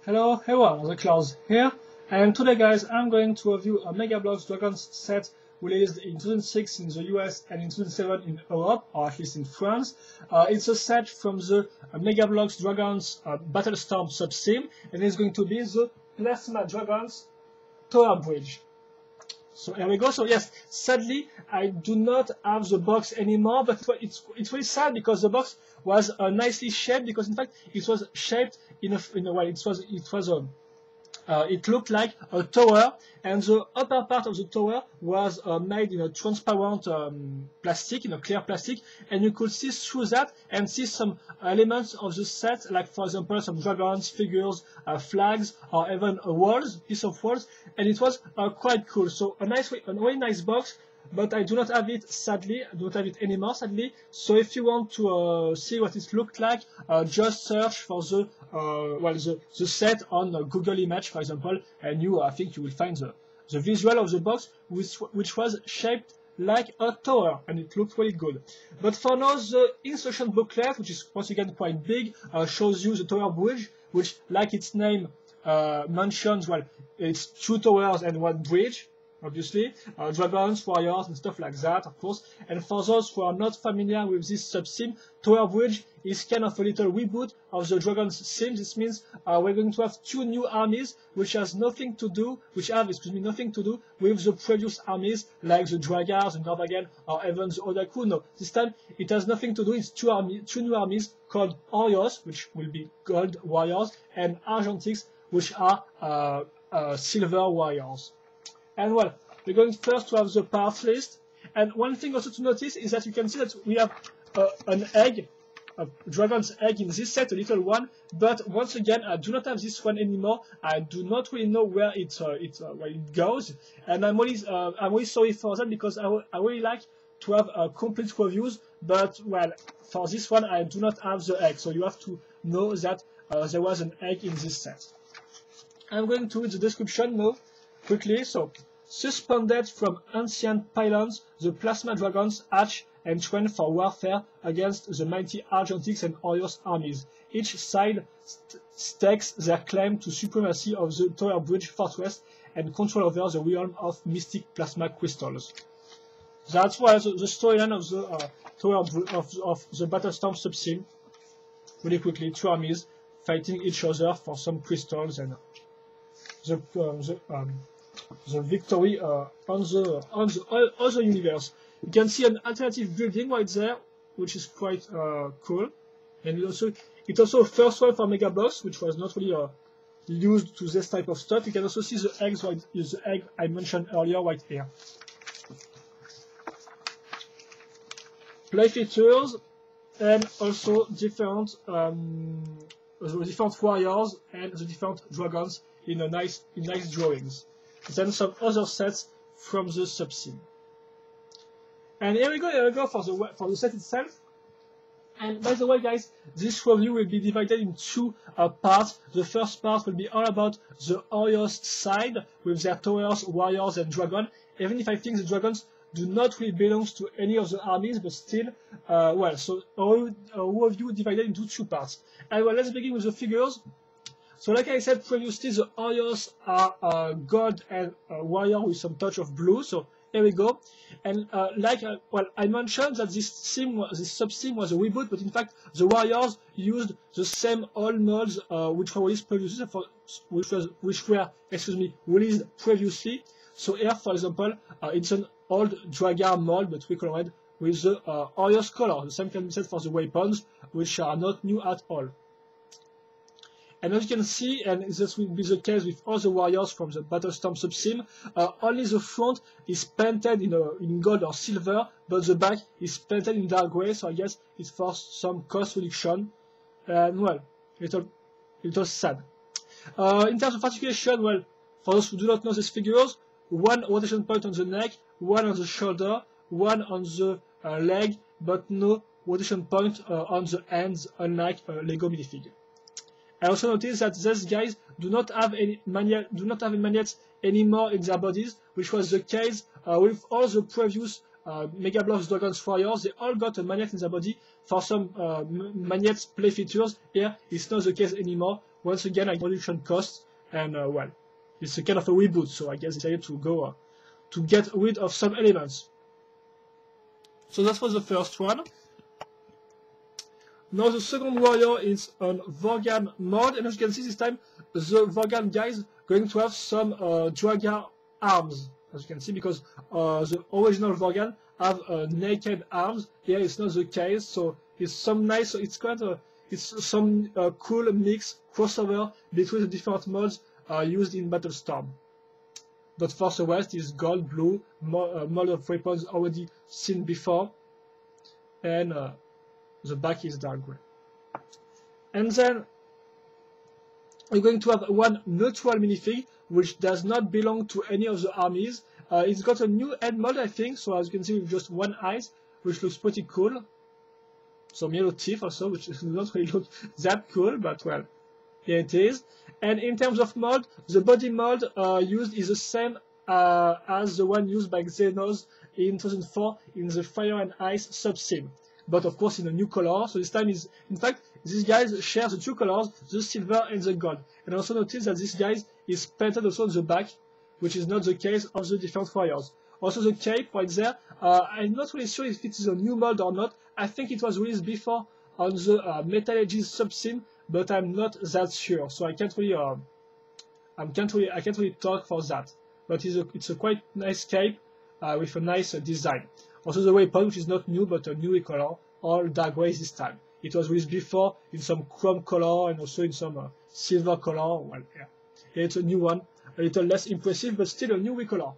Hello everyone, the Klaus here, and today guys I'm going to review a Megabloks Dragons set released in 2006 in the US and in 2007 in Europe, or at least in France. It's a set from the Megabloks Dragons Battlestorm subsim, and it's going to be the Plasma Dragons Towerbridge. So here we go. So yes, sadly I do not have the box anymore, but it's really sad because the box was nicely shaped, because in fact it was shaped in a way it looked like a tower, and the upper part of the tower was made in a transparent plastic, in a clear plastic, and you could see through that and see some elements of the set, like for example some dragons, figures, flags, or even a piece of walls, and it was quite cool. So a really nice box. But I do not have it, sadly. I do not have it anymore, sadly. So if you want to see what it looked like, just search for the set on Google Image, for example, and I think you will find the visual of the box, which was shaped like a tower, and it looked really good. But for now, the instruction booklet, which is once again quite big, shows you the Towerbridge, which, like its name mentions, well, it's 2 towers and 1 bridge. Obviously, dragons, warriors, and stuff like that, of course. And for those who are not familiar with this subsim, Towerbridge is kind of a little reboot of the dragons sim. This means we're going to have 2 new armies, which have nothing to do with the previous armies, like the Dragars, the Norvagan, or even the Odaku. No, this time it has nothing to do. It's 2 new armies called Orios, which will be gold warriors, and Argentics, which are silver warriors. And well, we're going first to have the parts list. And one thing also to notice is that you can see that we have an egg, a dragon's egg in this set, a little one. But once again, I do not have this one anymore. I do not really know where it goes. And I'm really sorry for that, because I really like to have complete reviews. But well, for this one, I do not have the egg. So you have to know that there was an egg in this set. I'm going to read the description now quickly. So, suspended from ancient pylons, the plasma dragons hatch and train for warfare against the mighty Argentics and Orios armies. Each side stakes their claim to supremacy of the Towerbridge fortress and control over the realm of mystic plasma crystals. That's why the storyline of the of the Battlestorm subsim. Really quickly, 2 armies fighting each other for some crystals and the victory on the other universe. You can see an alternative building right there, which is quite cool, and it's also a first one for Megabloks, which was not really used to this type of stuff. You can also see the eggs, the egg I mentioned earlier right here. Play features, and also different the different warriors and the different dragons in nice drawings. Then some other sets from the subsim. And here we go for the set itself. And by the way, guys, this review will be divided in 2 parts. The first part will be all about the Orios side, with their towers, warriors, and dragon. Even if I think the dragons do not really belong to any of the armies, but still, well, so a review divided into 2 parts. And well, let's begin with the figures. So like I said previously, the Orios are gold and warrior with some touch of blue. So here we go. And well, I mentioned that this subsim was a reboot, but in fact the warriors used the same old molds which were released previously, released previously. So here, for example, it's an old Dragar mold, but recolored with the Orios color. The same can be said for the weapons, which are not new at all. And as you can see, and this will be the case with all the warriors from the Battlestorm subsim, only the front is painted in gold or silver, but the back is painted in dark gray, so I guess it's for some cost reduction. And well, little sad. In terms of articulation, well, for those who do not know these figures, 1 rotation point on the neck, 1 on the shoulder, 1 on the leg, but no rotation point on the hands, unlike Lego minifig. I also noticed that these guys do not have any magnets anymore in their bodies, which was the case with all the previous Megabloks Dragons Warriors, they all got a magnet in their body for some magnet play features. Here, it's not the case anymore. Once again, like production costs, and well, it's a kind of a reboot, so I guess they decided to go to get rid of some elements. So that was the first one. Now the second warrior is on Vorgan mode, and as you can see this time, the Vorgan guys going to have some Draga arms, as you can see, because the original Vorgan have naked arms. Here it's not the case, so it's some nice, it's quite a, it's some cool mix crossover between the different modes used in Battlestorm. But for the rest is gold, blue, mode of weapons already seen before, and the back is dark gray. And then we're going to have one neutral minifig, which does not belong to any of the armies. It's got a new head mod, I think, so as you can see with just one eye, which looks pretty cool. Some yellow teeth also, which does not really look that cool, but well, here it is. And in terms of mod, the body mod used is the same as the one used by Xenos in 2004 in the Fire and Ice sub-sim, but of course in a new color. So this time is, in fact, these guys share the two colors, the silver and the gold. And also notice that this guy is painted also on the back, which is not the case of the different warriors. Also the cape right there, I'm not really sure if it is a new mod or not. I think it was released before on the Metal Ages sub-sim, but I'm not that sure, so I can't really I can't really talk for that. But it's a quite nice cape with a nice design. Also the weapon, which is not new but a new color, all dark gray this time. It was released before in some chrome color and also in some silver color. Well, yeah, it's a new one, a little less impressive, but still a new color.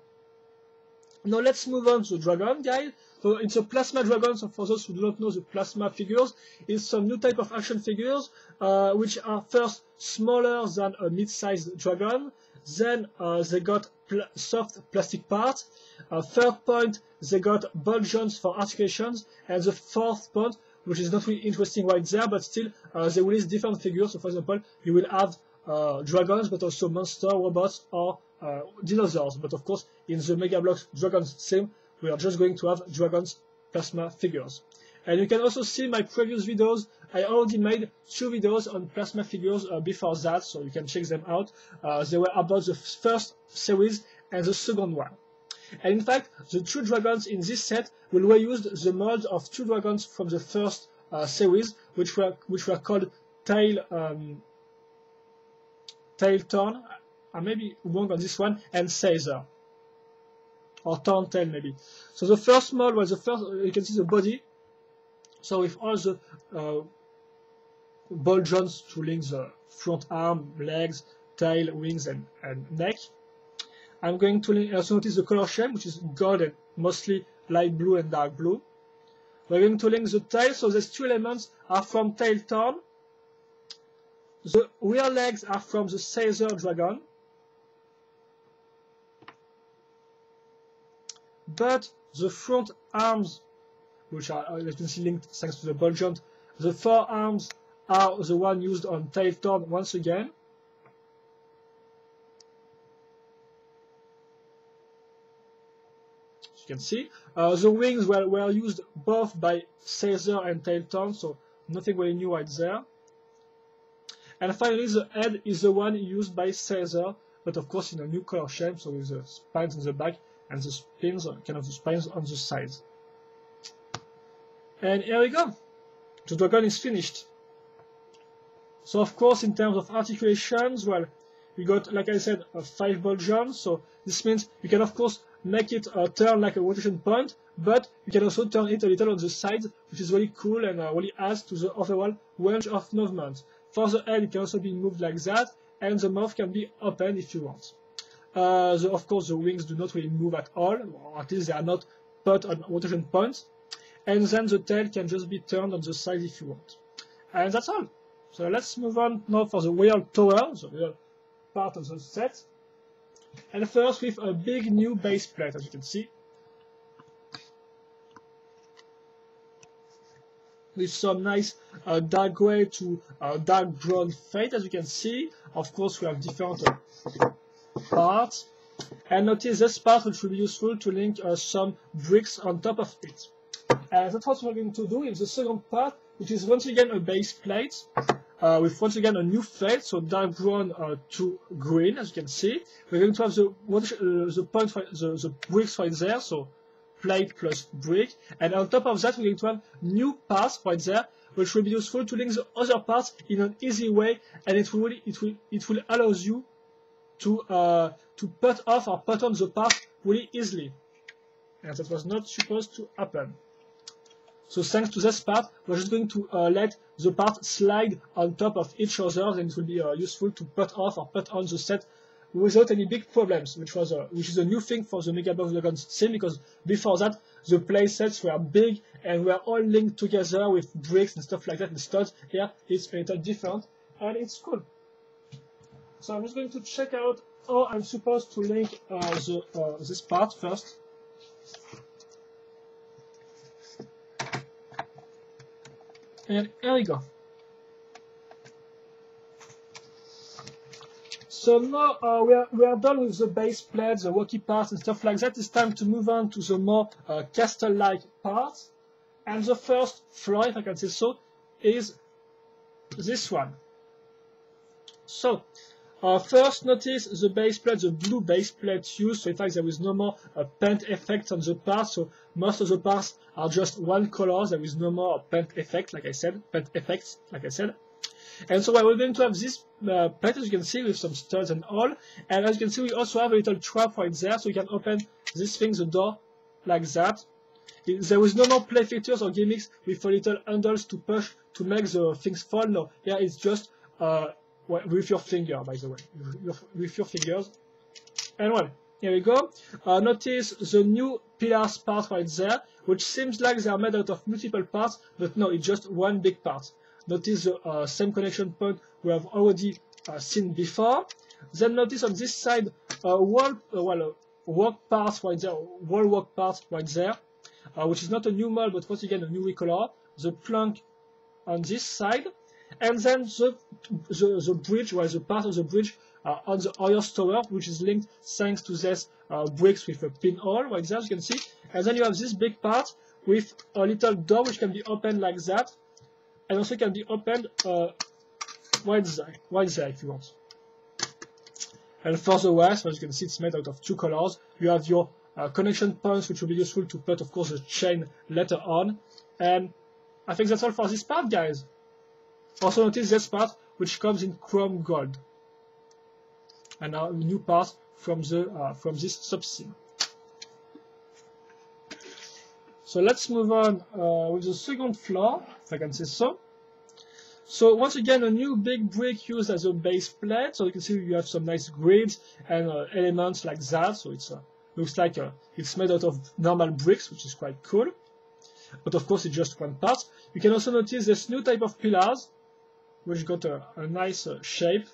Now let's move on to the dragon guy. So it's a plasma dragon. So for those who do not know the plasma figures, it's some new type of action figures, which are first smaller than a mid-sized dragon. Then they got soft plastic parts. Third point, they got ball joints for articulations. And the fourth point, which is not really interesting right there, but still they release different figures. So for example, you will have dragons, but also monster, robots, or dinosaurs. But of course, in the Megabloks Dragons sim, we are just going to have dragons plasma figures. And you can also see my previous videos. I already made 2 videos on plasma figures before that, so you can check them out. They were about the first series and the second one. And in fact, the 2 dragons in this set will reuse the molds of 2 dragons from the first series, which were called Tail Torn. I may be wrong on this one, and Caesar, or Torn Tail maybe. So the first mold was the first. You can see the body. So with all the ball joints to link the front arm, legs, tail, wings, and neck. I'm going to also notice the color scheme, which is gold and mostly light blue and dark blue. We're going to link the tail. So these 2 elements are from Tail Torn. The rear legs are from the Caesar dragon. But the front arms, which are, as you can see, linked thanks to the ball joint, the forearms are the one used on Tail Torn once again. As you can see, the wings were used both by Caesar and Tail Torn, so nothing really new right there. And finally, the head is the one used by Caesar, but of course in a new color scheme, so with the spines on the back and the spines, kind of the spines on the sides. And here we go. The dragon is finished. So of course, in terms of articulations, well, we got, like I said, 5 ball joints. So this means you can of course make it turn like a rotation point, but you can also turn it a little on the sides, which is really cool and really adds to the overall range of movement. For the head, it can also be moved like that, and the mouth can be opened if you want. Of course, the wings do not really move at all, or at least they are not put on rotation points. And then the tail can just be turned on the side if you want. And that's all. So let's move on now for the real tower, the real part of the set. And first with a big new base plate, as you can see. With some nice dark gray to dark brown fade, as you can see. Of course, we have different parts. And notice this part, which will be useful to link some bricks on top of it. And that's what we're going to do in the second part, which is once again a base plate with once again a new fade, so dark brown to green, as you can see. We're going to have the point for the bricks right there, so plate plus brick, and on top of that we're going to have new parts right there, which will be useful to link the other parts in an easy way, and it will allow you to put off or put on the part really easily, and that was not supposed to happen. So thanks to this part, we're just going to let the part slide on top of each other, and it will be useful to put off or put on the set without any big problems, which is a new thing for the Megabloks Dragons sim, because before that the play sets were big and were all linked together with bricks and stuff like that and studs. Here it's a little different and it's cool. So I'm just going to check out how I'm supposed to link this part first. And here we go. So now we are done with the base plate, the walkie parts and stuff like that. It's time to move on to the more castle-like parts. And the first floor, if I can say so, is this one. So first notice the base plate, the blue base plate used. So in fact there is no more paint effect on the parts. So most of the parts are just one color. There is no more paint effect, like I said, And so we're going to have this plate, as you can see, with some studs and all. And as you can see, we also have a little trap right there, so you can open this thing, the door, like that. There is no more play features or gimmicks with a little handles to push to make the things fall. No, yeah, it's just with your finger, by the way, with your fingers. And well, here we go. Notice the new pillars part right there, which seems like they are made out of multiple parts, but no, it's just one big part. Notice the same connection point we have already seen before. Then notice on this side wall parts right there, which is not a new mold, but once again a new recolor. The plank on this side, and then the bridge, the part of the bridge on the highest tower, which is linked thanks to this bricks with a pinhole right there, as you can see. And then you have this big part with a little door which can be opened like that. And also can be opened right there if you want. And for the rest, as you can see, it's made out of two colors. You have your connection points, which will be useful to put, of course, the chain later on. And I think that's all for this part, guys. Also notice this part, which comes in chrome gold. And now a new part from this sub-scene. So let's move on with the second floor, if I can say so. So once again, a new big brick used as a base plate. So you can see you have some nice grids and elements like that. So it looks like it's made out of normal bricks, which is quite cool. But of course, it's just one part. You can also notice this new type of pillars, which got a nice shape.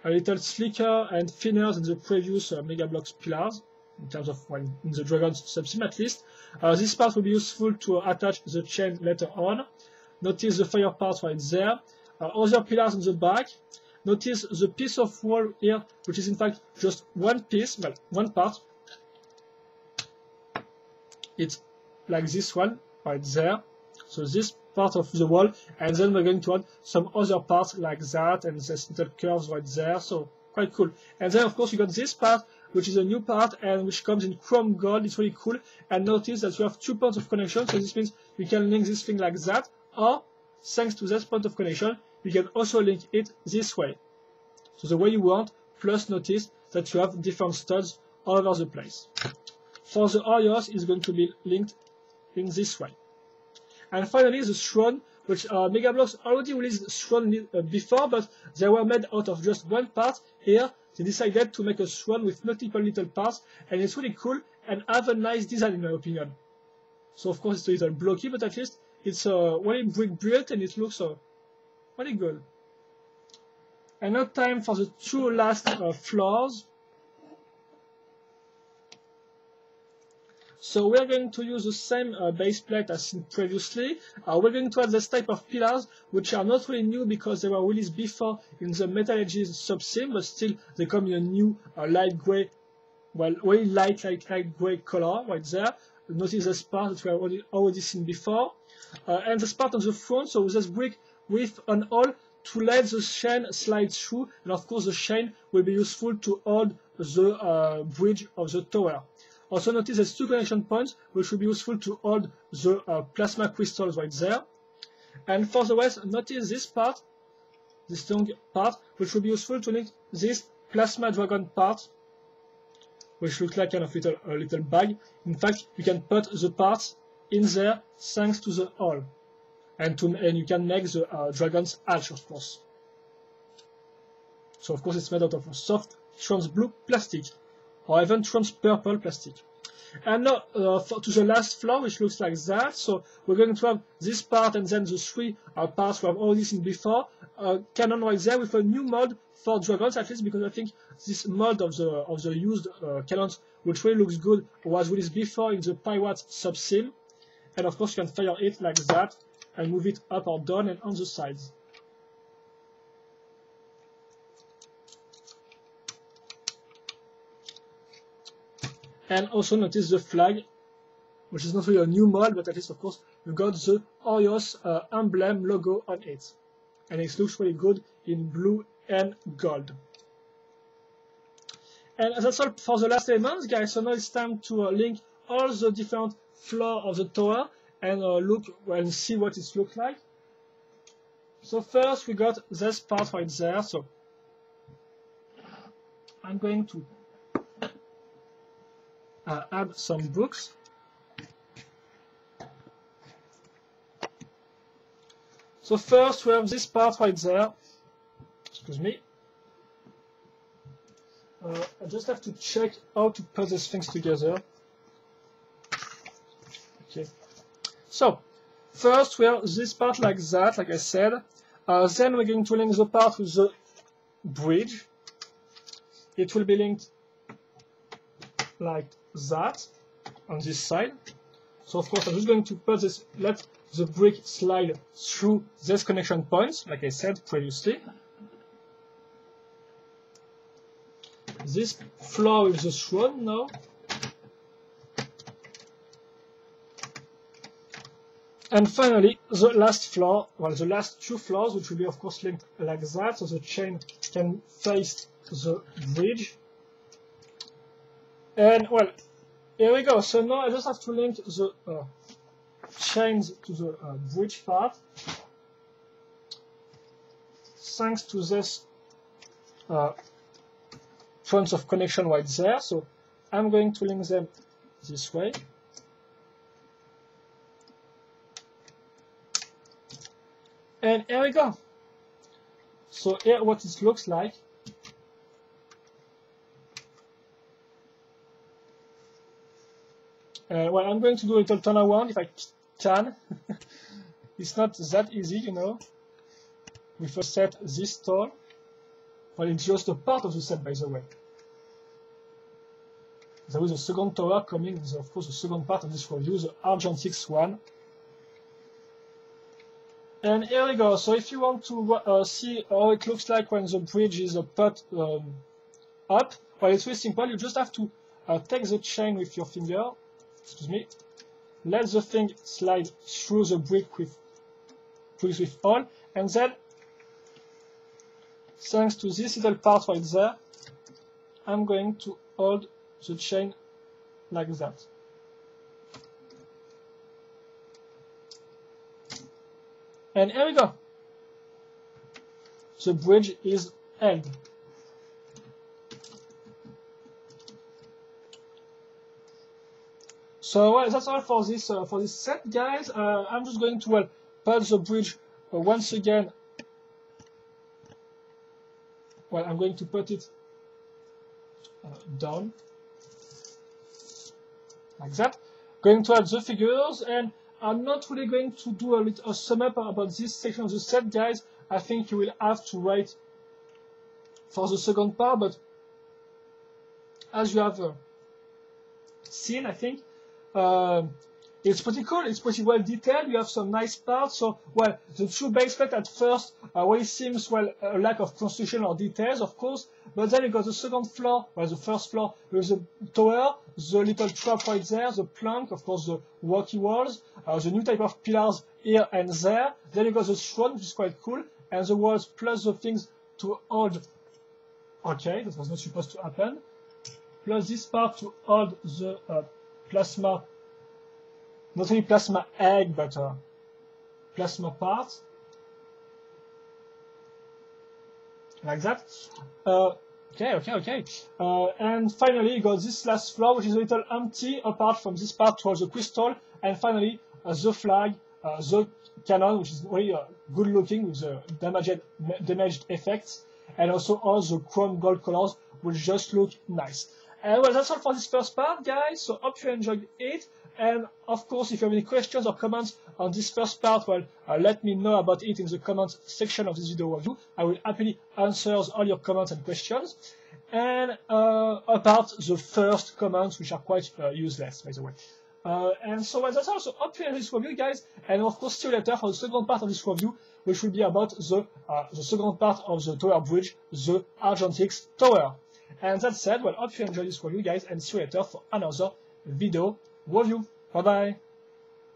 A little slicker and thinner than the previous Megabloks pillars, in terms of, well, in the Dragon's subsim at least. This part will be useful to attach the chain later on. Notice the fire part right there. Other pillars on the back. Notice the piece of wall here, which is in fact just one piece, well, one part. It's like this one right there. So this part of the wall, and then we're going to add some other parts like that, and this little curves right there. So quite cool. And then of course you got this part, which is a new part and which comes in chrome gold. It's really cool. And notice that you have 2 points of connection, so this means you can link this thing like that, or thanks to this point of connection, you can also link it this way. So the way you want, plus notice that you have different studs all over the place. For the iOS, it's going to be linked in this way. And finally, the throne, which Megabloks already released throne before, but they were made out of just one part. Here, they decided to make a throne with multiple little parts, and it's really cool and have a nice design in my opinion. So of course it's a little blocky, but at least it's really brick built and it looks really good. And now time for the 2 last floors. So we're going to use the same base plate as seen previously. We're going to add this type of pillars, which are not really new because they were released before in the Metal Ages subsim, but still they come in a new light gray, well, very light gray color right there. Notice this part that we have already seen before. And this part on the front, so this brick with an hole to let the chain slide through, and of course the chain will be useful to hold the bridge of the tower. Also notice there's two connection points which will be useful to hold the plasma crystals right there. And for the rest, notice this part, this long part, which will be useful to link this plasma dragon part, which looks like kind of a little bag. In fact, you can put the parts in there thanks to the hole. And you can make the dragon's arch, of course. So of course it's made out of a soft trans blue plastic, or even trans purple plastic. And now to the last floor, which looks like that. So we're going to have this part and then the three parts we have already seen before. Cannon right there with a new mod for dragons, at least because I think this mod of the used cannons, which really looks good, was released before in the Pirate subsim. And of course you can fire it like that and move it up or down and on the sides. And also notice the flag, which is not really a new mod, but at least of course you got the Orios emblem logo on it. And it looks really good in blue and gold. And that's all for the last elements, guys. So now it's time to link all the different floors of the tower and look and see what it looks like. So first we got this part right there. So I'm going to add some books. So first we have this part right there. Excuse me. I just have to check how to put these things together. Okay. So first we have this part like that, like I said. Then we're going to link the part with the bridge. It will be linked like that on this side. So of course I'm just going to put this, let the brick slide through these connection points, like I said previously. This floor with the throne now. And finally, the last floor, well, the last two floors, which will be of course linked like that, so the chain can face the bridge. And well, here we go. So now I just have to link the chains to the bridge part. Thanks to this points of connection right there. So I'm going to link them this way. And here we go. So here what it looks like. Well, I'm going to do a little turnaround if I can. It's not that easy, you know. We first set this tall. Well, it's just a part of the set, by the way. There is a second tower coming, of course, the second part of this review, the Argentix one. And here we go. So if you want to see how it looks like when the bridge is put up, well, it's very simple. You just have to take the chain with your finger. Excuse me. Let the thing slide through the brick with all, and then, thanks to this little part right there, I'm going to hold the chain like that. And here we go. The bridge is held. So well, that's all for this set, guys. I'm just going to put the bridge once again. Well, I'm going to put it down like that. Going to add the figures, and I'm not really going to do a sum up about this section of the set, guys. I think you will have to wait for the second part, but as you have seen, I think, it's pretty cool, it's pretty well detailed, you have some nice parts. So, well, the two base plate at first, well, it seems, well, a lack of construction or details, of course, but then you got the second floor, well, the first floor, with the tower, the little trap right there, the plank, of course, the rocky walls, the new type of pillars here and there, then you got the throne, which is quite cool, and the walls plus the things to hold, okay, that was not supposed to happen, plus this part to hold the plasma, not only plasma egg, but plasma part, like that. Okay. And finally, you got this last floor, which is a little empty, apart from this part towards the crystal, and finally, the flag, the cannon, which is really good looking with the damaged effects, and also all the chrome gold colors, which just look nice. And well, that's all for this first part, guys, so hope you enjoyed it. And of course, if you have any questions or comments on this first part, well, let me know about it in the comments section of this video review. I will happily answer all your comments and questions. And about the first comments, which are quite useless, by the way. And so well, that's all. So hope you enjoyed this review, guys. And of course, see you later for the second part of this review, which will be about the second part of the Towerbridge, the Argentix Tower. And that said, well, hope you enjoyed this review, guys, and see you later for another video review. Bye bye.